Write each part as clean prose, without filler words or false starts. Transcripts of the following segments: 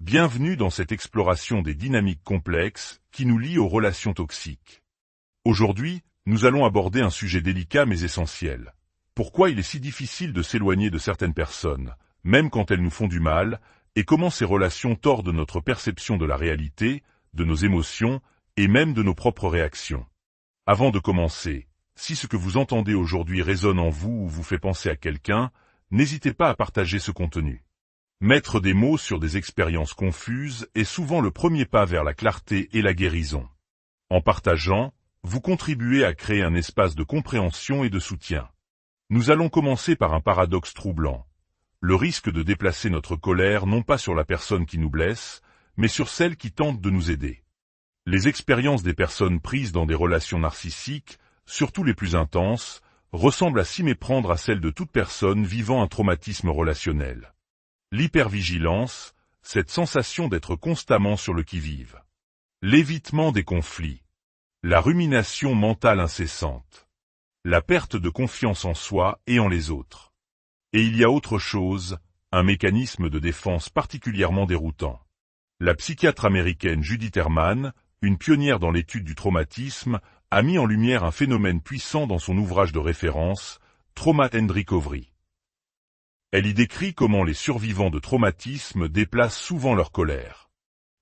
Bienvenue dans cette exploration des dynamiques complexes qui nous lient aux relations toxiques. Aujourd'hui, nous allons aborder un sujet délicat mais essentiel. Pourquoi il est si difficile de s'éloigner de certaines personnes, même quand elles nous font du mal, et comment ces relations tordent notre perception de la réalité, de nos émotions et même de nos propres réactions. Avant de commencer, si ce que vous entendez aujourd'hui résonne en vous ou vous fait penser à quelqu'un, n'hésitez pas à partager ce contenu. Mettre des mots sur des expériences confuses est souvent le premier pas vers la clarté et la guérison. En partageant, vous contribuez à créer un espace de compréhension et de soutien. Nous allons commencer par un paradoxe troublant. Le risque de déplacer notre colère non pas sur la personne qui nous blesse, mais sur celle qui tente de nous aider. Les expériences des personnes prises dans des relations narcissiques, surtout les plus intenses, ressemblent à s'y méprendre à celles de toute personne vivant un traumatisme relationnel. L'hypervigilance, cette sensation d'être constamment sur le qui-vive. L'évitement des conflits. La rumination mentale incessante. La perte de confiance en soi et en les autres. Et il y a autre chose, un mécanisme de défense particulièrement déroutant. La psychiatre américaine Judith Herman, une pionnière dans l'étude du traumatisme, a mis en lumière un phénomène puissant dans son ouvrage de référence, Trauma and Recovery. Elle y décrit comment les survivants de traumatisme déplacent souvent leur colère.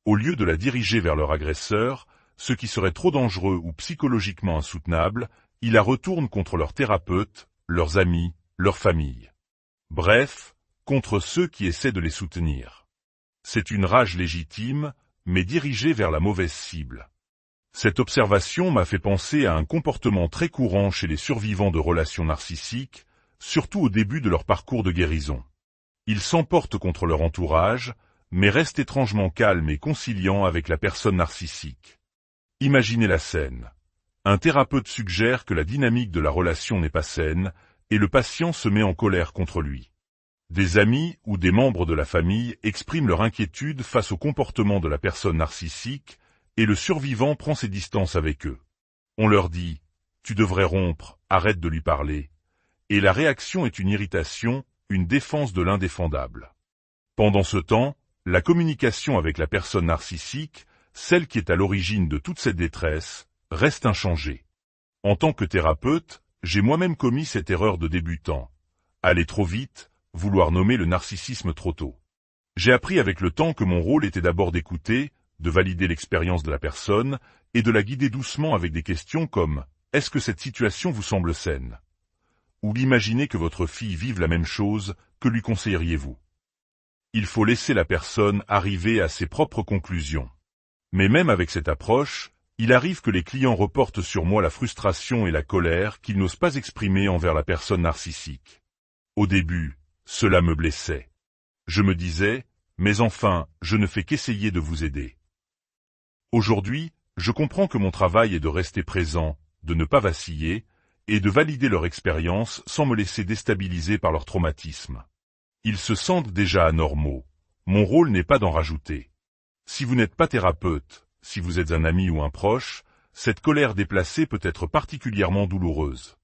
Au lieu de la diriger vers leur agresseur, ce qui serait trop dangereux ou psychologiquement insoutenable, ils la retournent contre leurs thérapeutes, leurs amis, leur famille. Bref, contre ceux qui essaient de les soutenir. C'est une rage légitime, mais dirigée vers la mauvaise cible. Cette observation m'a fait penser à un comportement très courant chez les survivants de relations narcissiques, surtout au début de leur parcours de guérison. Ils s'emportent contre leur entourage, mais restent étrangement calmes et conciliants avec la personne narcissique. Imaginez la scène. Un thérapeute suggère que la dynamique de la relation n'est pas saine, et le patient se met en colère contre lui. Des amis ou des membres de la famille expriment leur inquiétude face au comportement de la personne narcissique, et le survivant prend ses distances avec eux. On leur dit « Tu devrais rompre, arrête de lui parler ». Et la réaction est une irritation, une défense de l'indéfendable. Pendant ce temps, la communication avec la personne narcissique, celle qui est à l'origine de toute cette détresse, reste inchangée. En tant que thérapeute, j'ai moi-même commis cette erreur de débutant. Aller trop vite, vouloir nommer le narcissisme trop tôt. J'ai appris avec le temps que mon rôle était d'abord d'écouter, de valider l'expérience de la personne, et de la guider doucement avec des questions comme « Est-ce que cette situation vous semble saine ?» Ou imaginez que votre fille vive la même chose, que lui conseilleriez-vous? Il faut laisser la personne arriver à ses propres conclusions. Mais même avec cette approche, il arrive que les clients reportent sur moi la frustration et la colère qu'ils n'osent pas exprimer envers la personne narcissique. Au début, cela me blessait. Je me disais, mais enfin, je ne fais qu'essayer de vous aider. Aujourd'hui, je comprends que mon travail est de rester présent, de ne pas vaciller, et de valider leur expérience sans me laisser déstabiliser par leur traumatisme. Ils se sentent déjà anormaux. Mon rôle n'est pas d'en rajouter. Si vous n'êtes pas thérapeute, si vous êtes un ami ou un proche, cette colère déplacée peut être particulièrement douloureuse.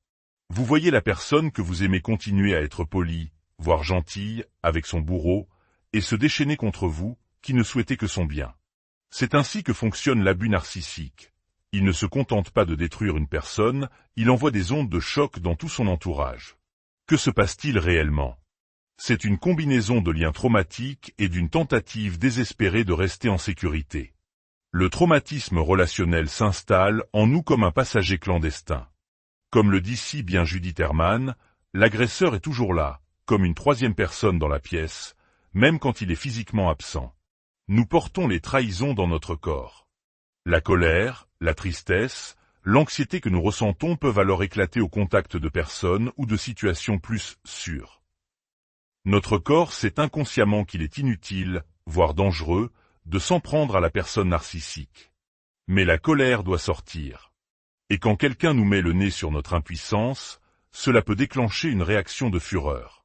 Vous voyez la personne que vous aimez continuer à être polie, voire gentille, avec son bourreau, et se déchaîner contre vous, qui ne souhaitez que son bien. C'est ainsi que fonctionne l'abus narcissique. Il ne se contente pas de détruire une personne, il envoie des ondes de choc dans tout son entourage. Que se passe-t-il réellement? C'est une combinaison de liens traumatiques et d'une tentative désespérée de rester en sécurité. Le traumatisme relationnel s'installe en nous comme un passager clandestin. Comme le dit si bien Judith Herman, l'agresseur est toujours là, comme une troisième personne dans la pièce, même quand il est physiquement absent. Nous portons les trahisons dans notre corps. La colère, la tristesse, l'anxiété que nous ressentons peuvent alors éclater au contact de personnes ou de situations plus sûres. Notre corps sait inconsciemment qu'il est inutile, voire dangereux, de s'en prendre à la personne narcissique. Mais la colère doit sortir. Et quand quelqu'un nous met le nez sur notre impuissance, cela peut déclencher une réaction de fureur.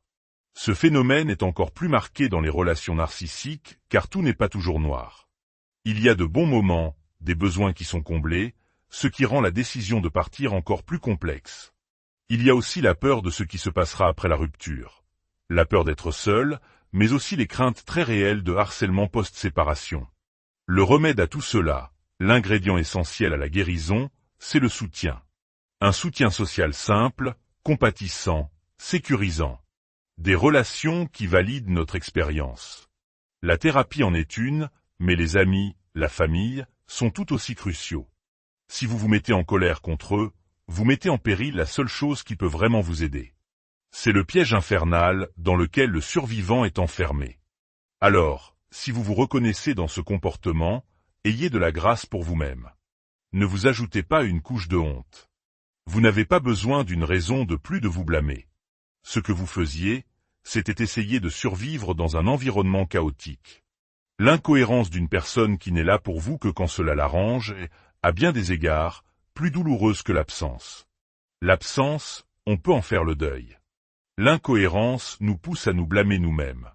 Ce phénomène est encore plus marqué dans les relations narcissiques, car tout n'est pas toujours noir. Il y a de bons moments, des besoins qui sont comblés, ce qui rend la décision de partir encore plus complexe. Il y a aussi la peur de ce qui se passera après la rupture. La peur d'être seul, mais aussi les craintes très réelles de harcèlement post-séparation. Le remède à tout cela, l'ingrédient essentiel à la guérison, c'est le soutien. Un soutien social simple, compatissant, sécurisant. Des relations qui valident notre expérience. La thérapie en est une, mais les amis, la famille, sont tout aussi cruciaux. Si vous vous mettez en colère contre eux, vous mettez en péril la seule chose qui peut vraiment vous aider. C'est le piège infernal dans lequel le survivant est enfermé. Alors, si vous vous reconnaissez dans ce comportement, ayez de la grâce pour vous-même. Ne vous ajoutez pas une couche de honte. Vous n'avez pas besoin d'une raison de plus de vous blâmer. Ce que vous faisiez, c'était essayer de survivre dans un environnement chaotique. L'incohérence d'une personne qui n'est là pour vous que quand cela l'arrange est, à bien des égards, plus douloureuse que l'absence. L'absence, on peut en faire le deuil. L'incohérence nous pousse à nous blâmer nous-mêmes.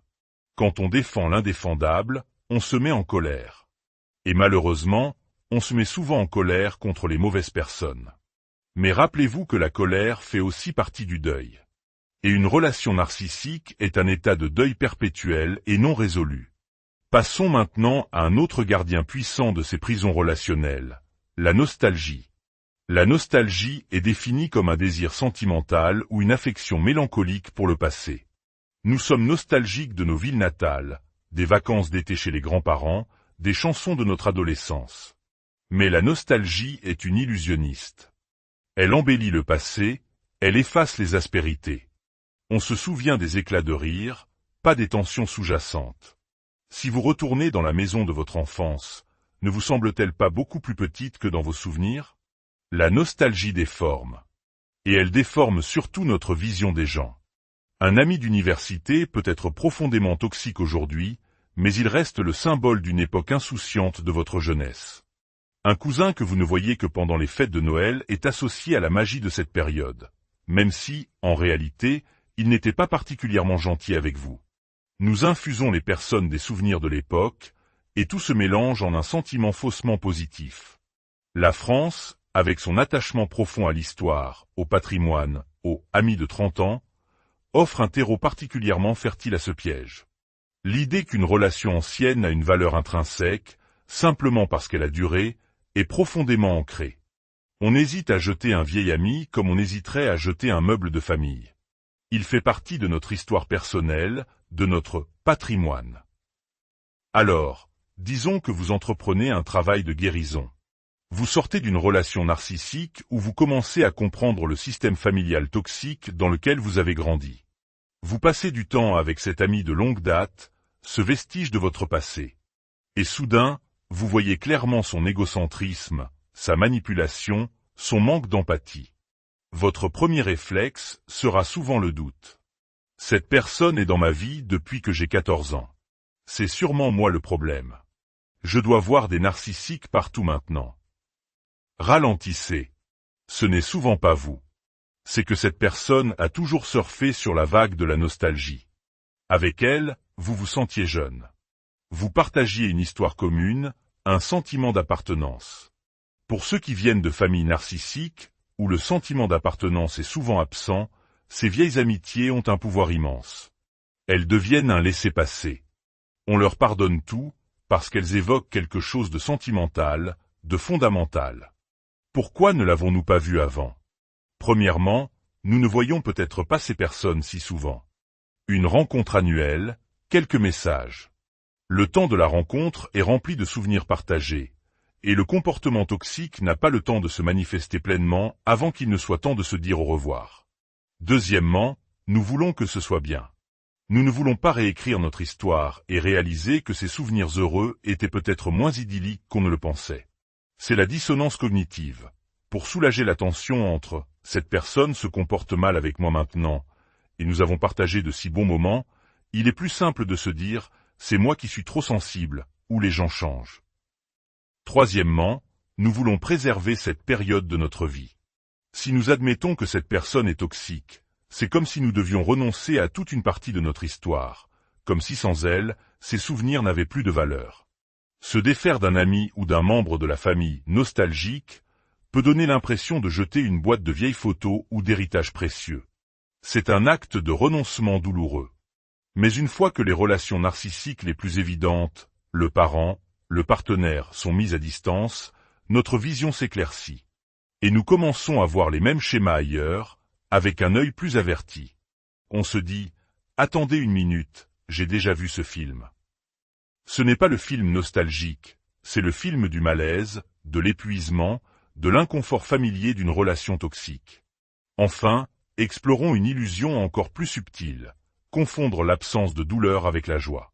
Quand on défend l'indéfendable, on se met en colère. Et malheureusement, on se met souvent en colère contre les mauvaises personnes. Mais rappelez-vous que la colère fait aussi partie du deuil. Et une relation narcissique est un état de deuil perpétuel et non résolu. Passons maintenant à un autre gardien puissant de ces prisons relationnelles, la nostalgie. La nostalgie est définie comme un désir sentimental ou une affection mélancolique pour le passé. Nous sommes nostalgiques de nos villes natales, des vacances d'été chez les grands-parents, des chansons de notre adolescence. Mais la nostalgie est une illusionniste. Elle embellit le passé, elle efface les aspérités. On se souvient des éclats de rire, pas des tensions sous-jacentes. Si vous retournez dans la maison de votre enfance, ne vous semble-t-elle pas beaucoup plus petite que dans vos souvenirs? La nostalgie déforme. Et elle déforme surtout notre vision des gens. Un ami d'université peut être profondément toxique aujourd'hui, mais il reste le symbole d'une époque insouciante de votre jeunesse. Un cousin que vous ne voyez que pendant les fêtes de Noël est associé à la magie de cette période, même si, en réalité, il n'était pas particulièrement gentil avec vous. Nous infusons les personnes des souvenirs de l'époque, et tout se mélange en un sentiment faussement positif. La France, avec son attachement profond à l'histoire, au patrimoine, aux amis de 30 ans, offre un terreau particulièrement fertile à ce piège. L'idée qu'une relation ancienne a une valeur intrinsèque, simplement parce qu'elle a duré, est profondément ancrée. On hésite à jeter un vieil ami comme on hésiterait à jeter un meuble de famille. Il fait partie de notre histoire personnelle, de notre patrimoine. Alors, disons que vous entreprenez un travail de guérison. Vous sortez d'une relation narcissique où vous commencez à comprendre le système familial toxique dans lequel vous avez grandi. Vous passez du temps avec cet ami de longue date, ce vestige de votre passé. Et soudain, vous voyez clairement son égocentrisme, sa manipulation, son manque d'empathie. Votre premier réflexe sera souvent le doute. Cette personne est dans ma vie depuis que j'ai 14 ans. C'est sûrement moi le problème. Je dois voir des narcissiques partout maintenant. Ralentissez. Ce n'est souvent pas vous. C'est que cette personne a toujours surfé sur la vague de la nostalgie. Avec elle, vous vous sentiez jeune. Vous partagiez une histoire commune, un sentiment d'appartenance. Pour ceux qui viennent de familles narcissiques, où le sentiment d'appartenance est souvent absent, ces vieilles amitiés ont un pouvoir immense. Elles deviennent un laissez-passer. On leur pardonne tout, parce qu'elles évoquent quelque chose de sentimental, de fondamental. Pourquoi ne l'avons-nous pas vu avant? Premièrement, nous ne voyons peut-être pas ces personnes si souvent. Une rencontre annuelle, quelques messages. Le temps de la rencontre est rempli de souvenirs partagés, et le comportement toxique n'a pas le temps de se manifester pleinement avant qu'il ne soit temps de se dire au revoir. Deuxièmement, nous voulons que ce soit bien. Nous ne voulons pas réécrire notre histoire et réaliser que ces souvenirs heureux étaient peut-être moins idylliques qu'on ne le pensait. C'est la dissonance cognitive. Pour soulager la tension entre « cette personne se comporte mal avec moi maintenant » et « nous avons partagé de si bons moments », il est plus simple de se dire « c'est moi qui suis trop sensible » ou « les gens changent ». Troisièmement, nous voulons préserver cette période de notre vie. Si nous admettons que cette personne est toxique, c'est comme si nous devions renoncer à toute une partie de notre histoire, comme si sans elle, ces souvenirs n'avaient plus de valeur. Se défaire d'un ami ou d'un membre de la famille nostalgique peut donner l'impression de jeter une boîte de vieilles photos ou d'héritages précieux. C'est un acte de renoncement douloureux. Mais une fois que les relations narcissiques les plus évidentes, le parent, le partenaire, sont mises à distance, notre vision s'éclaircit. Et nous commençons à voir les mêmes schémas ailleurs, avec un œil plus averti. On se dit, attendez une minute, j'ai déjà vu ce film. Ce n'est pas le film nostalgique, c'est le film du malaise, de l'épuisement, de l'inconfort familier d'une relation toxique. Enfin, explorons une illusion encore plus subtile, confondre l'absence de douleur avec la joie.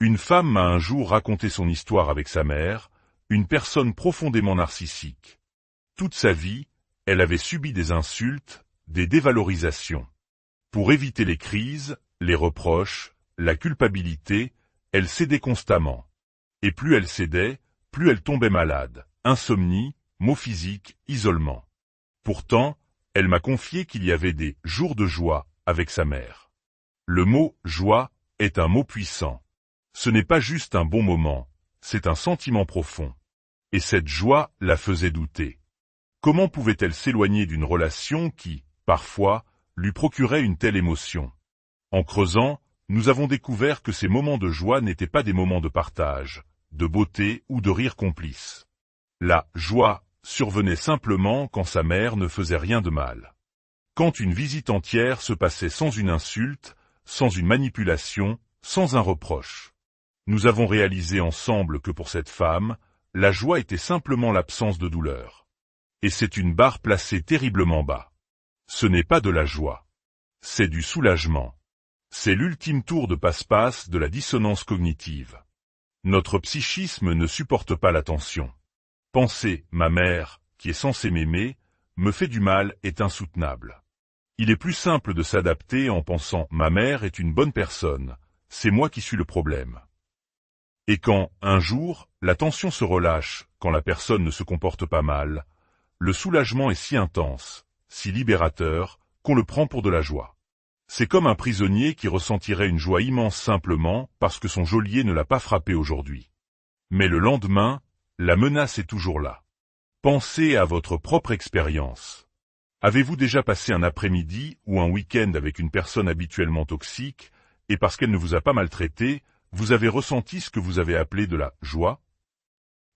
Une femme m'a un jour raconté son histoire avec sa mère, une personne profondément narcissique. Toute sa vie, elle avait subi des insultes, des dévalorisations. Pour éviter les crises, les reproches, la culpabilité, elle cédait constamment. Et plus elle cédait, plus elle tombait malade, insomnie, maux physiques, isolement. Pourtant, elle m'a confié qu'il y avait des « jours de joie » avec sa mère. Le mot « joie » est un mot puissant. Ce n'est pas juste un bon moment, c'est un sentiment profond. Et cette joie la faisait douter. Comment pouvait-elle s'éloigner d'une relation qui, parfois, lui procurait une telle émotion? En creusant, nous avons découvert que ces moments de joie n'étaient pas des moments de partage, de beauté ou de rire complice. La joie survenait simplement quand sa mère ne faisait rien de mal. Quand une visite entière se passait sans une insulte, sans une manipulation, sans un reproche. Nous avons réalisé ensemble que pour cette femme, la joie était simplement l'absence de douleur. Et c'est une barre placée terriblement bas. Ce n'est pas de la joie. C'est du soulagement. C'est l'ultime tour de passe-passe de la dissonance cognitive. Notre psychisme ne supporte pas la tension. Penser « ma mère, qui est censée m'aimer, me fait du mal » est insoutenable. Il est plus simple de s'adapter en pensant « ma mère est une bonne personne, c'est moi qui suis le problème ». Et quand, un jour, la tension se relâche, quand la personne ne se comporte pas mal, le soulagement est si intense, si libérateur, qu'on le prend pour de la joie. C'est comme un prisonnier qui ressentirait une joie immense simplement parce que son geôlier ne l'a pas frappé aujourd'hui. Mais le lendemain, la menace est toujours là. Pensez à votre propre expérience. Avez-vous déjà passé un après-midi ou un week-end avec une personne habituellement toxique, et parce qu'elle ne vous a pas maltraité, vous avez ressenti ce que vous avez appelé de la joie?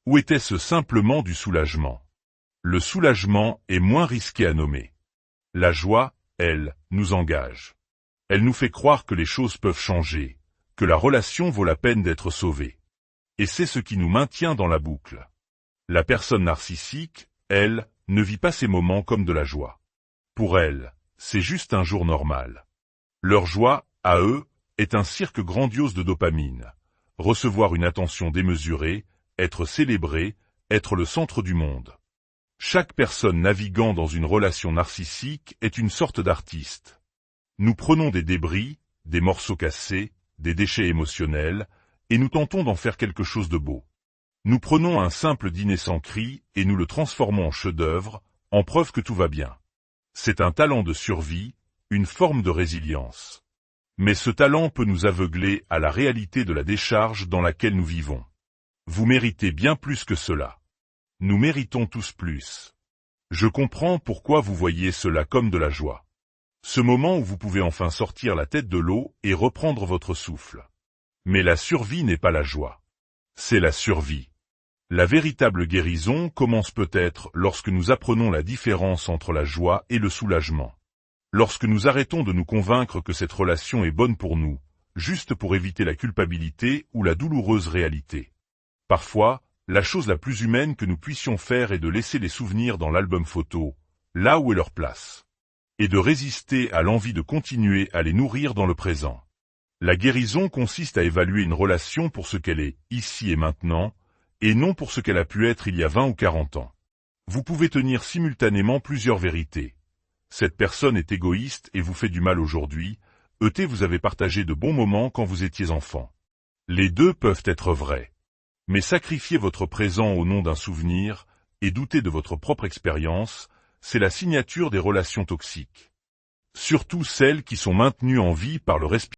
Ou était-ce simplement du soulagement? Le soulagement est moins risqué à nommer. La joie, elle, nous engage. Elle nous fait croire que les choses peuvent changer, que la relation vaut la peine d'être sauvée. Et c'est ce qui nous maintient dans la boucle. La personne narcissique, elle, ne vit pas ces moments comme de la joie. Pour elle, c'est juste un jour normal. Leur joie, à eux, est un cirque grandiose de dopamine. Recevoir une attention démesurée, être célébré, être le centre du monde. Chaque personne naviguant dans une relation narcissique est une sorte d'artiste. Nous prenons des débris, des morceaux cassés, des déchets émotionnels, et nous tentons d'en faire quelque chose de beau. Nous prenons un simple dîner sans cri et nous le transformons en chef-d'œuvre, en preuve que tout va bien. C'est un talent de survie, une forme de résilience. Mais ce talent peut nous aveugler à la réalité de la décharge dans laquelle nous vivons. Vous méritez bien plus que cela. Nous méritons tous plus. Je comprends pourquoi vous voyez cela comme de la joie. Ce moment où vous pouvez enfin sortir la tête de l'eau et reprendre votre souffle. Mais la survie n'est pas la joie. C'est la survie. La véritable guérison commence peut-être lorsque nous apprenons la différence entre la joie et le soulagement. Lorsque nous arrêtons de nous convaincre que cette relation est bonne pour nous, juste pour éviter la culpabilité ou la douloureuse réalité. Parfois, la chose la plus humaine que nous puissions faire est de laisser les souvenirs dans l'album photo, là où est leur place. Et de résister à l'envie de continuer à les nourrir dans le présent. La guérison consiste à évaluer une relation pour ce qu'elle est, ici et maintenant, et non pour ce qu'elle a pu être il y a 20 ou 40 ans. Vous pouvez tenir simultanément plusieurs vérités. Cette personne est égoïste et vous fait du mal aujourd'hui, vous avez partagé de bons moments quand vous étiez enfant. Les deux peuvent être vrais. Mais sacrifier votre présent au nom d'un souvenir, et douter de votre propre expérience, c'est la signature des relations toxiques. Surtout celles qui sont maintenues en vie par le respect.